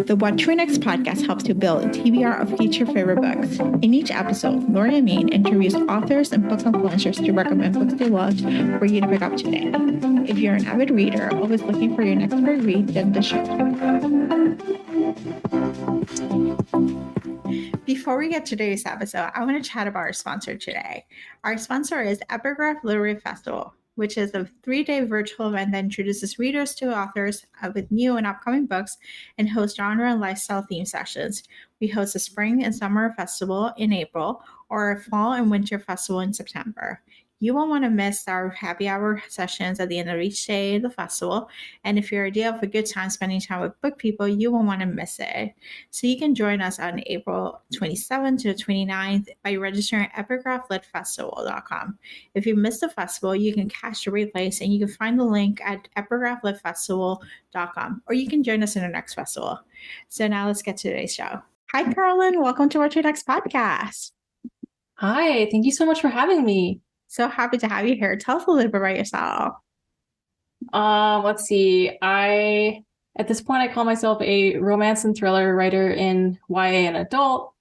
The What to Next podcast helps you build a TBR of future favorite books. In each episode, Lori and Maine interviews authors and book influencers to recommend books they loved for you to pick up today. If you're an avid reader, always looking for your next great read, then the show. Before we get to today's episode, I want to chat about our sponsor today. Our sponsor is Epigraph Literary Festival, which is a 3-day virtual event that introduces readers to authors with new and upcoming books and hosts genre and lifestyle theme sessions. We host a spring and summer festival in April or a fall and winter festival in September. You won't want to miss our happy hour sessions at the end of each day of the festival. And if you're a idea of a good time spending time with book people, you won't want to miss it. So you can join us on April 27th to the 29th by registering at epigraphLitFestival.com. If you missed the festival, you can catch the replays and you can find the link at epigraphLitFestival.com, or you can join us in our next festival. So now let's get to today's show. Hi, Carlyn. Welcome to our Next podcast. Hi, thank you so much for having me. So happy to have you here. Tell us a little bit about yourself. Let's see. At this point, I call myself a romance and thriller writer in YA and adult.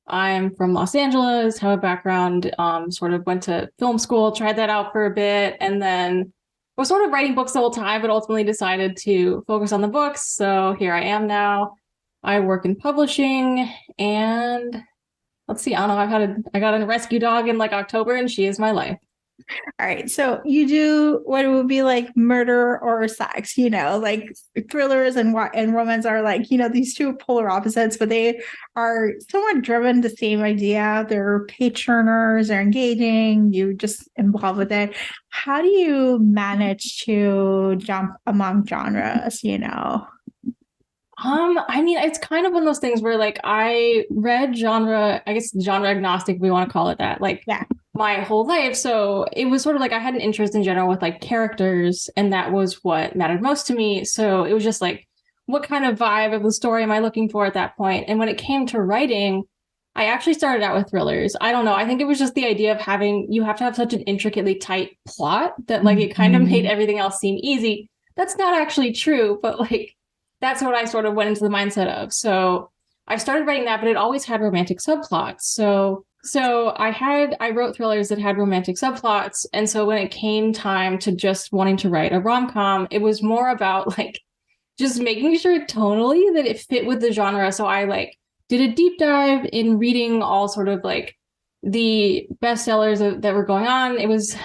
I'm from Los Angeles, have a background, sort of went to film school, tried that out for a bit, and then was sort of writing books the whole time, but ultimately decided to focus on the books. So here I am now. I work in publishing, and let's see, I don't know, I got a rescue dog in like October, and she is my life. All right. So you do what would be like murder or sex, like thrillers and romance are like, these two polar opposites, but they are somewhat driven the same idea. They're page turners, they're engaging, you just involved with it. How do you manage to jump among genres, I mean, it's kind of one of those things where like I read genre agnostic, if we want to call it that, my whole life. So it was sort of like I had an interest in general with like characters, and that was what mattered most to me. So it was just like, what kind of vibe of the story am I looking for at that point? And when it came to writing, I actually started out with thrillers. I don't know. I think it was just the idea of you have to have such an intricately tight plot that like it kind of made everything else seem easy. That's not actually true, but like that's what I sort of went into the mindset of. So I started writing that, but it always had romantic subplots. So I wrote thrillers that had romantic subplots. And so when it came time to just wanting to write a rom-com, it was more about like just making sure tonally that it fit with the genre. So I like did a deep dive in reading all sort of like the bestsellers that were going on. It was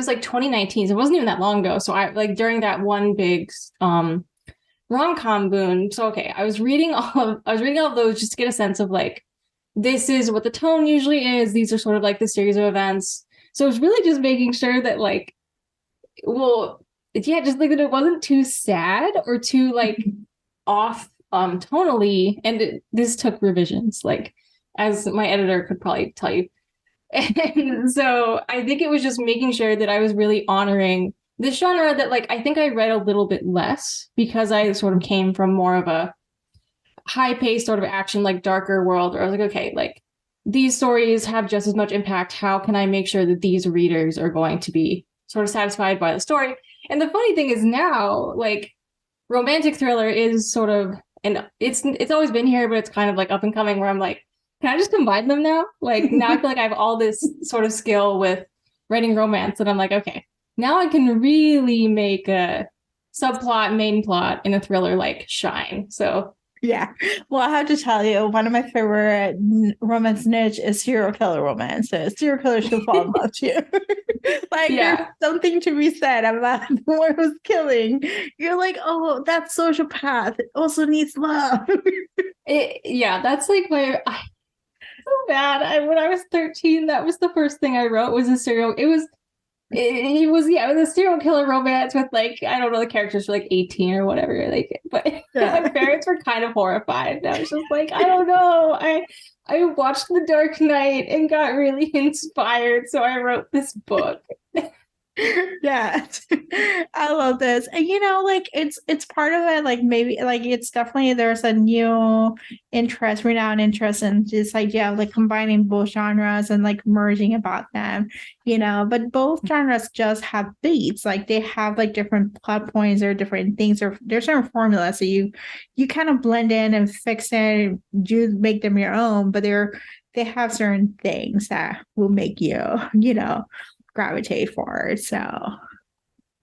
like 2019. So it wasn't even that long ago. So I like during that one big rom-com boom. So okay, I was reading all of those just to get a sense of like, this is what the tone usually is. These are sort of like the series of events. So it's really just making sure that like, just like that it wasn't too sad or too like off tonally. And this took revisions, like as my editor could probably tell you. And so I think it was just making sure that I was really honoring this genre that like I think I read a little bit less because I sort of came from more of a high-paced sort of action, like darker world, where I was like, okay, like these stories have just as much impact. How can I make sure that these readers are going to be sort of satisfied by the story? And the funny thing is now, like romantic thriller is sort of, and it's always been here, but it's kind of like up and coming where I'm like, can I just combine them now? Like now I feel like I have all this sort of skill with writing romance that I'm like, okay, now I can really make a subplot, main plot in a thriller like shine. So yeah. Well, I have to tell you, one of my favorite romance niche is serial killer romances. Serial killers should fall in love with you. There's something to be said about the one who's killing. You're like, oh, that sociopath also needs love. That's like so bad. When I was 13, that was the first thing I wrote was a serial. It was a serial killer romance with like, I don't know, the characters were like 18 or whatever. Like, but my parents were kind of horrified. And I was just like, I don't know. I watched The Dark Knight and got really inspired, so I wrote this book. Yeah. I love this. And you know, like it's part of it, like maybe like it's definitely there's a new interest, renowned interest in this idea of like combining both genres and like merging about them, you know, but both genres just have beats. Like they have like different plot points or different things or there's certain formulas. So you kind of blend in and fix it, do make them your own, but they have certain things that will make you, you know, gravitate for it. So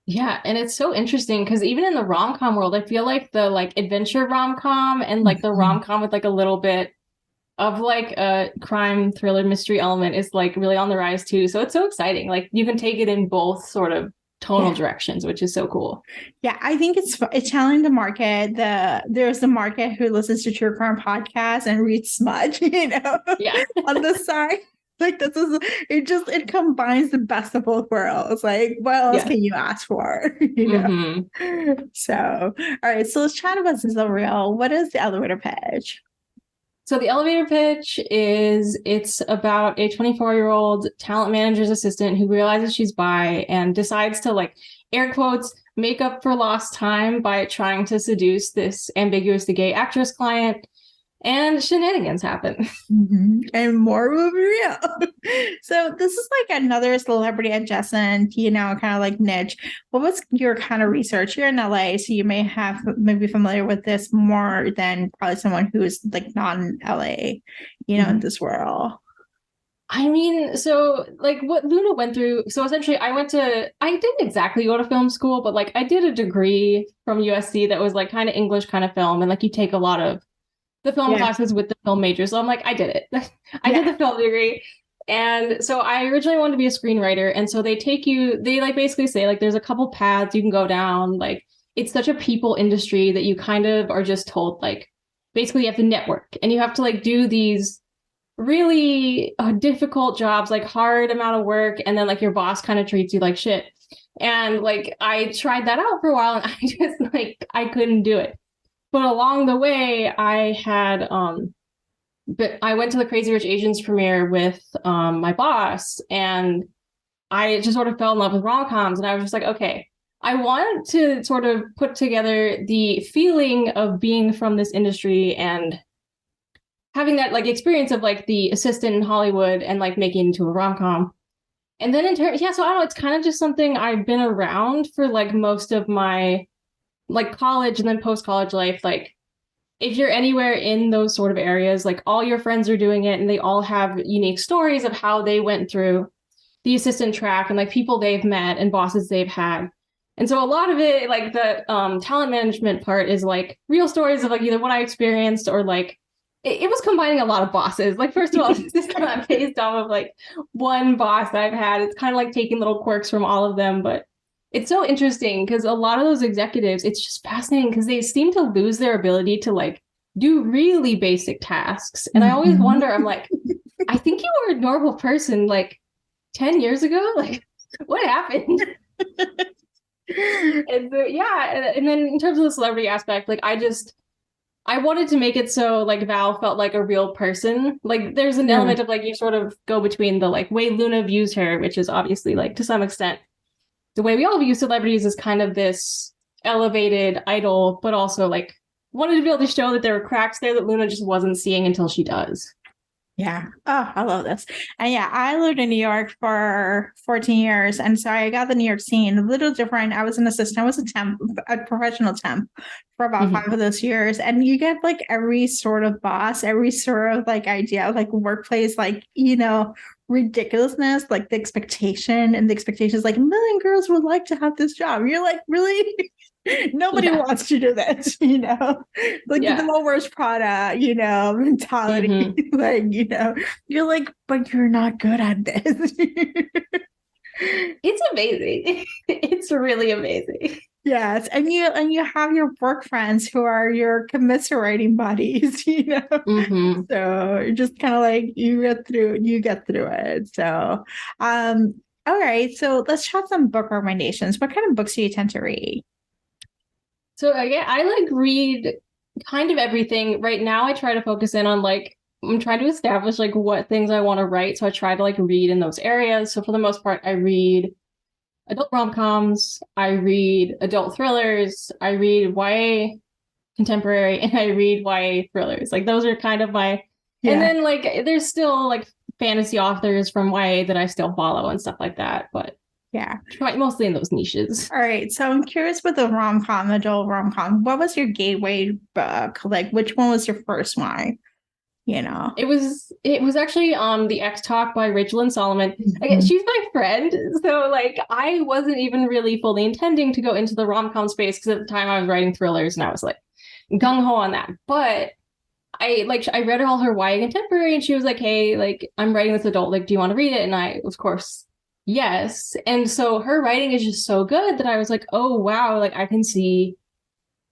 Yeah, and it's so interesting because even in the rom-com world, I feel like the like adventure rom-com and like the rom-com with like a little bit of like a crime thriller mystery element is like really on the rise too. So it's so exciting. Like you can take it in both sort of tonal directions, which is so cool. Yeah, I think it's challenging the market. There's the market who listens to true crime podcasts and reads smut, you know, Yeah. on the side. Like this is it combines the best of both worlds. Like what else can you ask for? You know. Mm-hmm. So all right, so let's chat about Sizzle Reel. What is the elevator pitch? So the elevator pitch is it's about a 24-year-old talent manager's assistant who realizes she's bi and decides to like air quotes make up for lost time by trying to seduce this ambiguously gay actress client. And shenanigans happen. Mm-hmm. And more will be real. So this is like another celebrity adjacent, you know, kind of like niche. What was your kind of research? You're in LA, so you may have maybe familiar with this more than probably someone who is like non-LA, you know, in this world. I mean, so like what Luna went through, so essentially I didn't exactly go to film school, but like I did a degree from USC that was like kind of English kind of film. And like you take a lot of the film classes with the film major. So I'm like, I did it. I did the film degree. And so I originally wanted to be a screenwriter. And so they like basically say like, there's a couple paths you can go down. Like it's such a people industry that you kind of are just told like, basically you have to network and you have to like do these really difficult jobs, like hard amount of work. And then like your boss kind of treats you like shit. And like, I tried that out for a while and I just like, I couldn't do it. But along the way, I went to the Crazy Rich Asians premiere with my boss, and I just sort of fell in love with rom-coms. And I was just like, okay, I want to sort of put together the feeling of being from this industry and having that like experience of like the assistant in Hollywood and like making it into a rom-com. And then so I don't know, it's kind of just something I've been around for like most of my like college and then post-college life. Like if you're anywhere in those sort of areas, like all your friends are doing it and they all have unique stories of how they went through the assistant track and like people they've met and bosses they've had. And so a lot of it, like the talent management part is like real stories of like either what I experienced or like it was combining a lot of bosses. Like first of all, it's not based off of like one boss that I've had. It's kind of like taking little quirks from all of them, but it's so interesting because a lot of those executives, it's just fascinating because they seem to lose their ability to like do really basic tasks. And I always wonder, I'm like, I think you were a normal person like 10 years ago. Like, what happened? And then in terms of the celebrity aspect, like I wanted to make it so like Val felt like a real person. Like there's an element of like you sort of go between the like way Luna views her, which is obviously like to some extent the way we all view celebrities is kind of this elevated idol, but also like wanted to be able to show that there were cracks there that Luna just wasn't seeing until she does. Yeah. Oh, I love this. And yeah, I lived in New York for 14 years. And so I got the New York scene a little different. I was an assistant. I was a professional temp for about 5 of those years. And you get like every sort of boss, every sort of like idea of like workplace, like, you know, ridiculousness, like the expectation and the expectations, like a million girls would like to have this job. You're like, really? Nobody wants to do this, you know, like the low-worst product, you know, mentality. Like, you know, you're like, but you're not good at this. It's amazing. It's really amazing. Yes, and you have your work friends who are your commiserating buddies, you know. So you're just kind of like you get through it. So, all right. So let's chat some book recommendations. What kind of books do you tend to read? So I like read kind of everything. Right now I try to focus in on like I'm trying to establish like what things I want to write. So I try to like read in those areas. So for the most part, I read adult rom-coms, I read adult thrillers, I read YA contemporary, and I read YA thrillers. Like those are kind of my, and then like there's still like fantasy authors from YA that I still follow and stuff like that, but mostly in those niches. All right, so I'm curious with the rom-com, adult rom-com, what was your gateway book? Like which one was your first one? You know, it was actually the X Talk by Rachel and Solomon. Again, she's my friend, so like I wasn't even really fully intending to go into the rom-com space because at the time I was writing thrillers and I was like gung-ho on that. But I read all her YA contemporary and she was like, hey, like I'm writing this adult, like do you want to read it? And I, of course, yes. And so her writing is just so good that I was like, oh wow, like I can see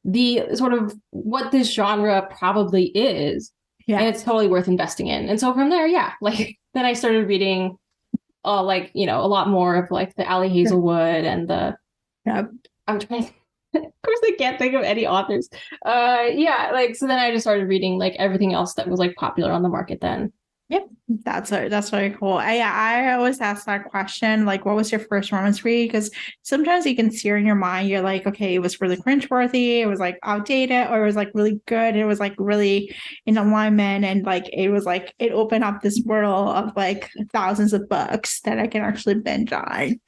the sort of what this genre probably is. And it's totally worth investing in. And so from there, like then I started reading like, you know, a lot more of like the Allie Hazelwood and the I'm trying of course I can't think of any authors. Like so then I just started reading like everything else that was like popular on the market then. Yep, that's very cool. I always ask that question, like, what was your first romance read? Because sometimes you can see in your mind, you're like, okay, it was really cringeworthy, it was like outdated, or it was like really good, it was like really in alignment, and like it was like it opened up this world of like thousands of books that I can actually binge on.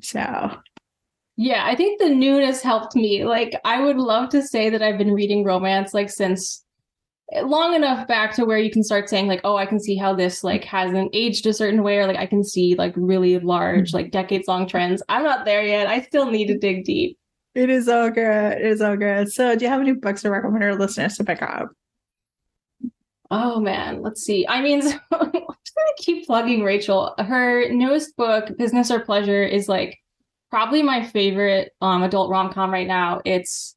So yeah, I think the newness helped me. Like, I would love to say that I've been reading romance like since long enough back to where you can start saying like, oh, I can see how this like hasn't aged a certain way, or like I can see like really large, like decades long trends. I'm not there yet. I still need to dig deep. It is all good. It is all good. So do you have any books to recommend our listeners to pick up? Oh man, let's see. I mean, so I'm just gonna keep plugging Rachel. Her newest book, Business or Pleasure, is like probably my favorite adult rom-com right now. It's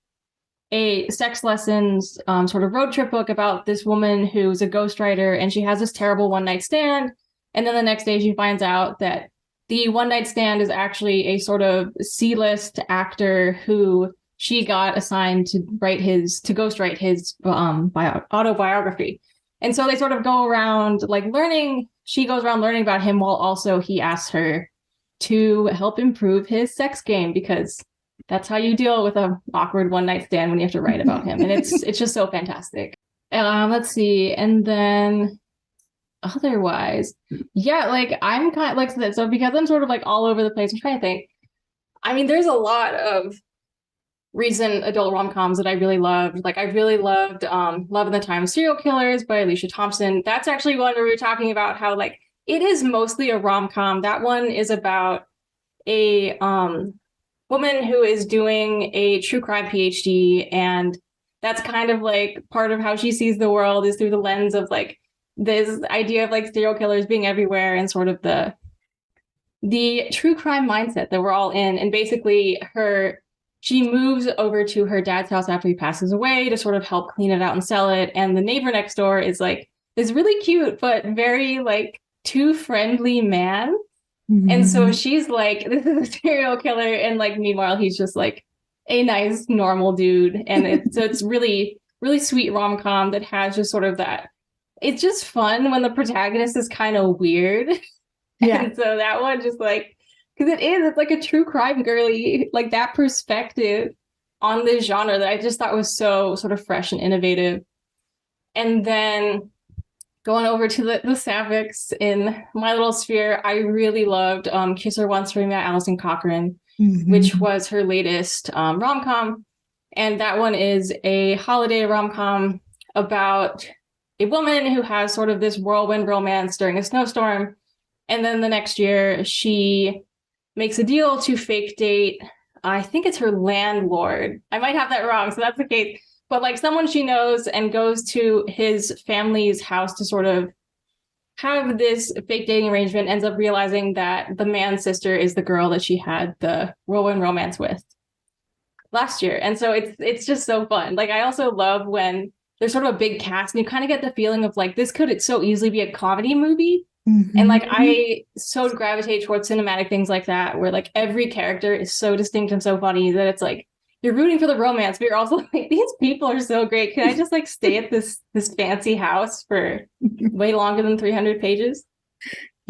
a sex lessons sort of road trip book about this woman who's a ghostwriter, and she has this terrible one night stand. And then the next day she finds out that the one night stand is actually a sort of C-list actor who she got assigned to ghostwrite his autobiography. And so they sort of go around like she goes around learning about him while also he asks her to help improve his sex game, because that's how you deal with an awkward one night stand when you have to write about him. And it's just so fantastic. Let's see. And then otherwise, like I'm kind of like, so because I'm sort of like all over the place, I'm trying to think. I mean, there's a lot of recent adult rom-coms that I really loved. Like I really loved Love in the Time of Serial Killers by Alicia Thompson. That's actually one where we were talking about how like it is mostly a rom-com. That one is about a woman who is doing a true crime PhD, and that's kind of like part of how she sees the world is through the lens of like this idea of like serial killers being everywhere and sort of the true crime mindset that we're all in. And basically she moves over to her dad's house after he passes away to sort of help clean it out and sell it. And the neighbor next door is like this really cute but very like too friendly man. And so she's like, this is a serial killer. And like, meanwhile, he's just like a nice, normal dude. And it's really, really sweet rom-com that has just sort of that. It's just fun when the protagonist is kind of weird. Yeah. And so that one just like, because it's like a true crime girly, like that perspective on this genre that I just thought was so sort of fresh and innovative. And then going over to the sapphics in my little sphere, I really loved Kiss Her Once by Alison Cochrane, which was her latest rom-com. And that one is a holiday rom-com about a woman who has sort of this whirlwind romance during a snowstorm. And then the next year, she makes a deal to fake date, I think it's her landlord. I might have that wrong, so that's the case. But like someone she knows, and goes to his family's house to sort of have this fake dating arrangement, ends up realizing that the man's sister is the girl that she had the whirlwind romance with last year. And so it's just so fun. Like I also love when there's sort of a big cast and you kind of get the feeling of like, this could so easily be a comedy movie. And like I so gravitate towards cinematic things like that, where like every character is so distinct and so funny that it's like, you're rooting for the romance, but you're also like, these people are so great. Can I just like stay at this fancy house for way longer than 300 pages?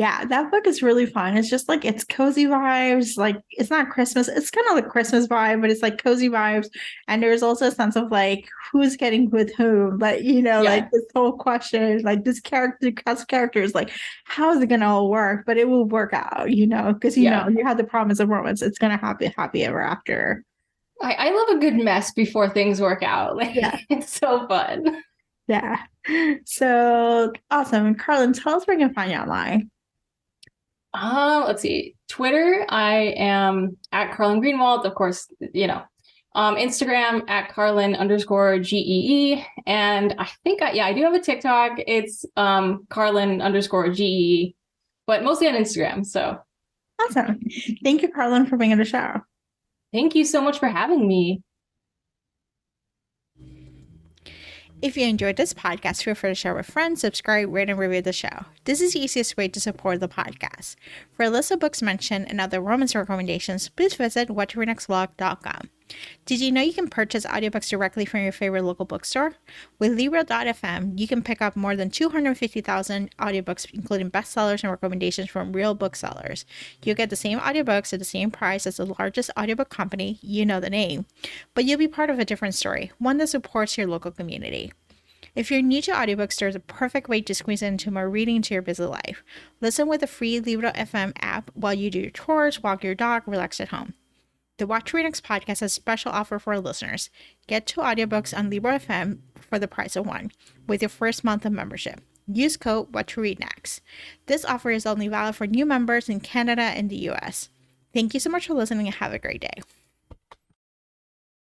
Yeah, that book is really fun. It's just like it's cozy vibes. Like it's not Christmas. It's kind of like Christmas vibe, but it's like cozy vibes. And there's also a sense of like who's getting with whom. Like, like Yeah. this whole question, like this character, cast of characters, like how is it gonna all work? But it will work out, because Yeah. you have the promise of romance. It's gonna happy ever after. I love a good mess before things work out. Like Yeah. it's so fun. Yeah. So awesome. Carlyn, tell us where we can find you online. Let's see. Twitter, I am at Carlyn Greenwald, of course, Instagram at Carlyn_GEE. And I think I do have a TikTok. It's Carlyn_GEE, but mostly on Instagram. So Awesome. Thank you, Carlyn, for being on the show. thank you so much for having me. If you enjoyed this podcast, feel free to share with friends, subscribe, rate, and review the show. This is the easiest way to support the podcast. For a list of books mentioned and other romance recommendations, please visit whattoreadnextblog.com. Did you know you can purchase audiobooks directly from your favorite local bookstore? With Libro.fm, you can pick up more than 250,000 audiobooks, including bestsellers and recommendations from real booksellers. You'll get the same audiobooks at the same price as the largest audiobook company, you know the name, but you'll be part of a different story, one that supports your local community. If you're new to audiobooks, there's a perfect way to squeeze into more reading into your busy life. Listen with the free Libro.fm app while you do your chores, walk your dog, relax at home. The Watch to Read Next podcast has a special offer for our listeners. Get 2 audiobooks on Libro.fm for the price of 1 with your first month of membership. Use code WhatToReadNext. This offer is only valid for new members in Canada and the US. Thank you so much for listening and have a great day.